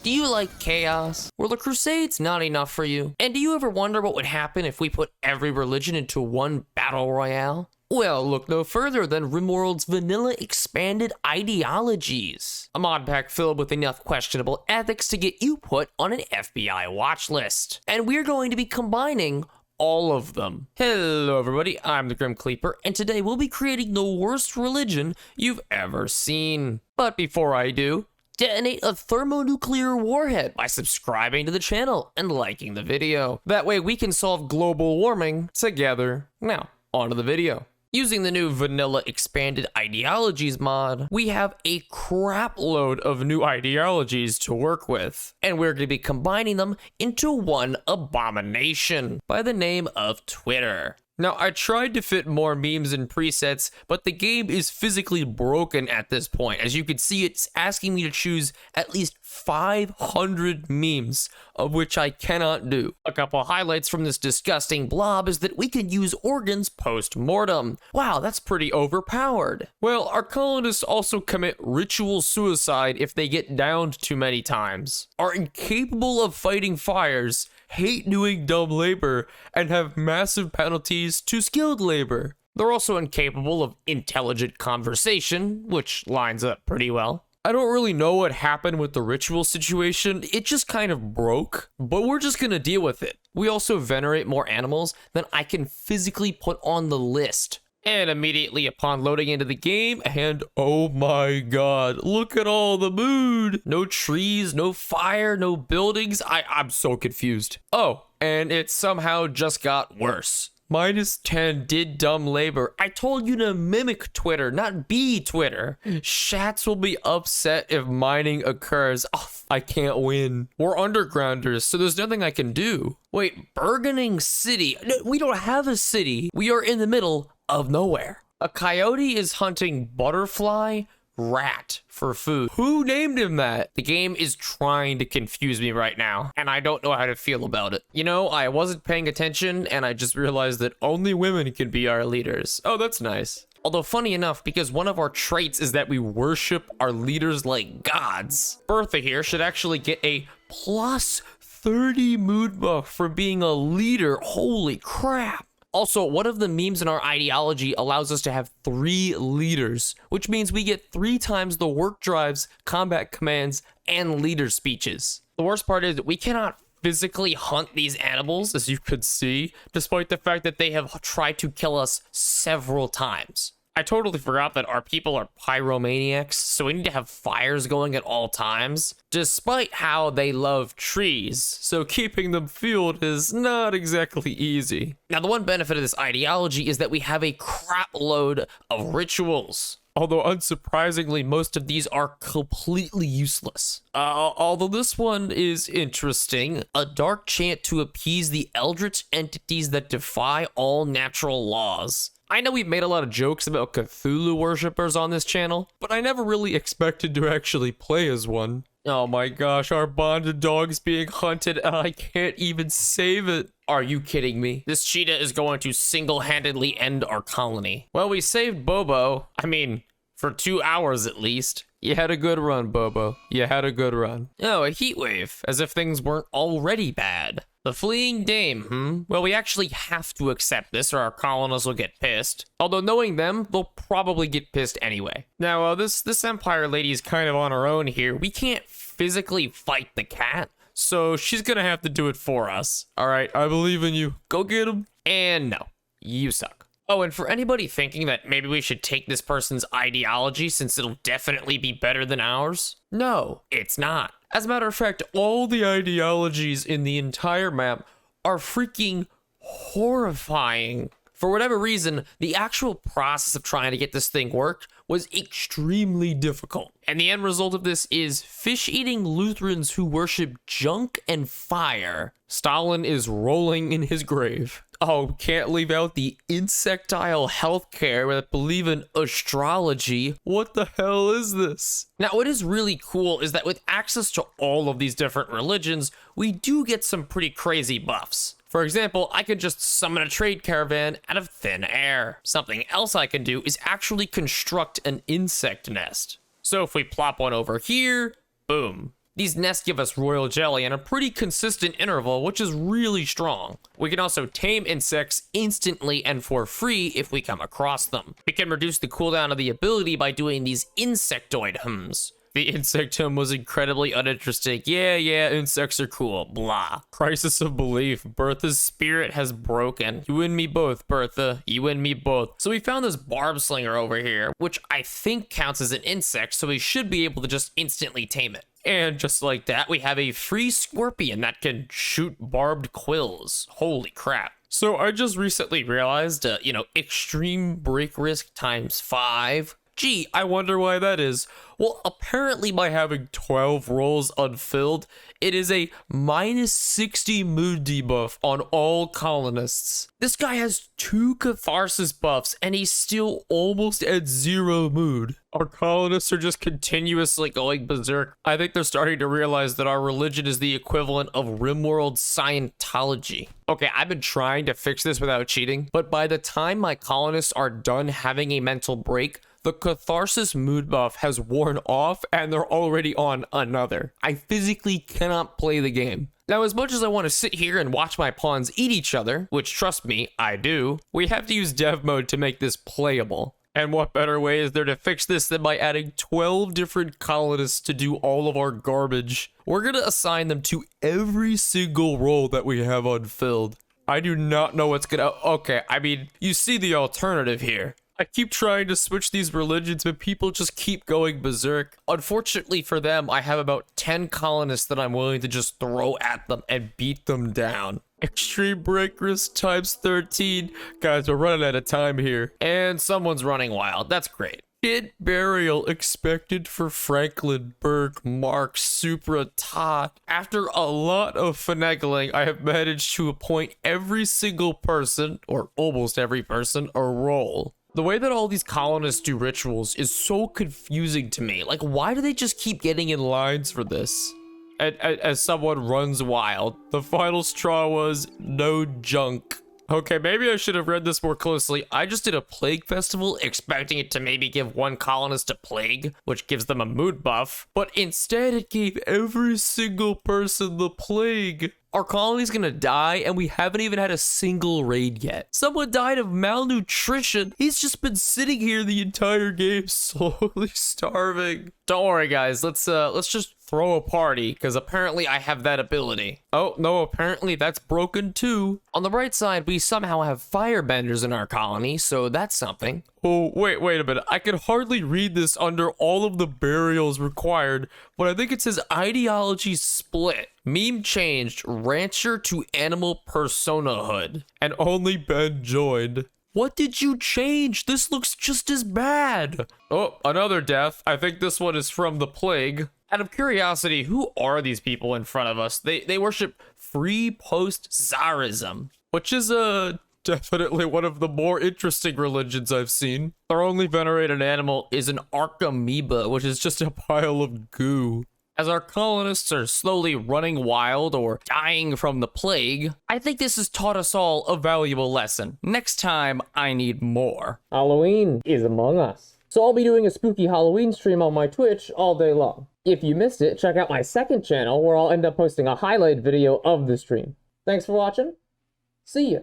Do you like chaos? Were the Crusades not enough for you? And do you ever wonder what would happen if we put every religion into one battle royale? Well, look no further than Rimworld's vanilla expanded IDEOLOGIES, a mod pack filled with enough questionable ethics to get you put on an FBI watch list. And we're going to be combining all of them. Hello everybody, I'm the anti-kleaper, and today we'll be creating the worst religion you've ever seen. But before I do, detonate a thermonuclear warhead by subscribing to the channel and liking the video. That way we can solve global warming together. Now, on to the video. Using the new vanilla expanded IDEOLOGIES mod, we have a crap load of new ideologies to work with, and we're going to be combining them into one abomination by the name of Twitter. Now, I tried to fit more memes and presets, but the game is physically broken at this point. As you can see, it's asking me to choose at least 500 memes, of which I cannot do. A couple highlights from this disgusting blob is that we can use organs post-mortem. Wow, that's pretty overpowered. Well, our colonists also commit ritual suicide if they get downed too many times, are incapable of fighting fires, hate doing dumb labor, and have massive penalties to skilled labor. They're also incapable of intelligent conversation, which lines up pretty well. I don't really know what happened with the ritual situation, it just kind of broke, but we're just gonna deal with it. We also venerate more animals than I can physically put on the list. And immediately upon loading into the game, and oh my god, look at all the mood. No trees, no fire, no buildings. I'm so confused. Oh, and it somehow just got worse. -10 did dumb labor. I told you to mimic Twitter, not be Twitter. Shats will be upset if mining occurs. Oh, I can't win. We're undergrounders, so there's nothing I can do. Wait, Burgeoning City? No, we don't have a city. We are in the middle of nowhere. A coyote is hunting butterfly rat for food. Who named him that? The game is trying to confuse me right now, and I don't know how to feel about it. You know, I wasn't paying attention, and I just realized that only women can be our leaders. Oh, that's nice. Although funny enough, because one of our traits is that we worship our leaders like gods, Bertha here should actually get a plus 30 mood buff for being a leader. Holy crap. Also, one of the memes in our ideology allows us to have 3 leaders, which means we get 3 times the work drives, combat commands, and leader speeches. The worst part is that we cannot physically hunt these animals, as you could see, despite the fact that they have tried to kill us several times. I totally forgot that our people are pyromaniacs, so we need to have fires going at all times, despite how they love trees, so keeping them fueled is not exactly easy. Now, the one benefit of this ideology is that we have a crap load of rituals. Although unsurprisingly, most of these are completely useless. Although this one is interesting, a dark chant to appease the eldritch entities that defy all natural laws. I know we've made a lot of jokes about Cthulhu worshippers on this channel, but I never really expected to actually play as one. Oh my gosh, our bonded dog's being hunted and I can't even save it. Are you kidding me? This cheetah is going to single-handedly end our colony. Well, we saved Bobo. I mean, for 2 hours at least. You had a good run, Bobo. You had a good run. Oh, a heat wave, as if things weren't already bad. The fleeing dame, Well, we actually have to accept this or our colonists will get pissed. Although knowing them, they'll probably get pissed anyway. Now, this Empire lady is kind of on her own here. We can't physically fight the cat, so she's gonna have to do it for us. All right, I believe in you. Go get him. And no, you suck. Oh, and for anybody thinking that maybe we should take this person's ideology since it'll definitely be better than ours, no, it's not. As a matter of fact, all the ideologies in the entire map are freaking horrifying. For whatever reason, the actual process of trying to get this thing worked was extremely difficult. And the end result of this is fish-eating Lutherans who worship junk and fire. Stalin is rolling in his grave. Oh, can't leave out the insectile healthcare that believe in astrology. What the hell is this? Now, what is really cool is that with access to all of these different religions, we do get some pretty crazy buffs. For example, I could just summon a trade caravan out of thin air. Something else I can do is actually construct an insect nest. So if we plop one over here, boom. These nests give us royal jelly in a pretty consistent interval, which is really strong. We can also tame insects instantly and for free if we come across them. We can reduce the cooldown of the ability by doing these insectoid hums. The insect hum was incredibly uninteresting. Yeah, insects are cool. Blah. Crisis of belief. Bertha's spirit has broken. You and me both, Bertha. You and me both. So we found this barb slinger over here, which I think counts as an insect, so we should be able to just instantly tame it. And just like that, we have a free scorpion that can shoot barbed quills. Holy crap. So I just recently realized, extreme break risk times 5. Gee, I wonder why that is. Well, apparently by having 12 rolls unfilled, it is a -60 mood debuff on all colonists. This guy has 2 catharsis buffs and he's still almost at 0 mood. Our colonists are just continuously going berserk. I think they're starting to realize that our religion is the equivalent of Rimworld Scientology. Okay, I've been trying to fix this without cheating, but by the time my colonists are done having a mental break, the catharsis mood buff has worn off and they're already on another. I physically cannot play the game. Now, as much as I want to sit here and watch my pawns eat each other, which trust me, I do, we have to use dev mode to make this playable. And what better way is there to fix this than by adding 12 different colonists to do all of our garbage? We're gonna assign them to every single role that we have unfilled. I do not know what's gonna... Okay, I mean, you see the alternative here. I keep trying to switch these religions, but people just keep going berserk. Unfortunately for them, I have about 10 colonists that I'm willing to just throw at them and beat them down. Extreme break risk times 13. Guys, we're running out of time here. And someone's running wild. That's great. Kid burial expected for Franklin, Burke, Mark, Supra, Todd. After a lot of finagling, I have managed to appoint every single person, or almost every person, a role. The way that all these colonists do rituals is so confusing to me. Like, why do they just keep getting in lines for this? As someone runs wild, the final straw was no junk. Okay, maybe I should have read this more closely. I just did a plague festival expecting it to maybe give one colonist a plague, which gives them a mood buff, but instead it gave every single person the plague. Our colony's gonna die, and we haven't even had a single raid yet. Someone died of malnutrition. He's just been sitting here the entire game, slowly starving. Don't worry, guys. Let's just throw a party, because apparently I have that ability. Oh, no, apparently that's broken too. On the bright side, we somehow have firebenders in our colony, so that's something. Oh, wait a minute. I can hardly read this under all of the burials required, but I think it says ideology split. Meme changed rancher to animal personahood, and only Ben joined. What did you change? This looks just as bad. Oh, another death. I think this one is from the plague. Out of curiosity, who are these people in front of us? They worship free post-Tsarism, which is definitely one of the more interesting religions I've seen. Their only venerated animal is an archamoeba, which is just a pile of goo. As our colonists are slowly running wild or dying from the plague, I think this has taught us all a valuable lesson. Next time, I need more. Halloween is among us. So I'll be doing a spooky Halloween stream on my Twitch all day long. If you missed it, check out my second channel where I'll end up posting a highlight video of the stream. Thanks for watching. See ya.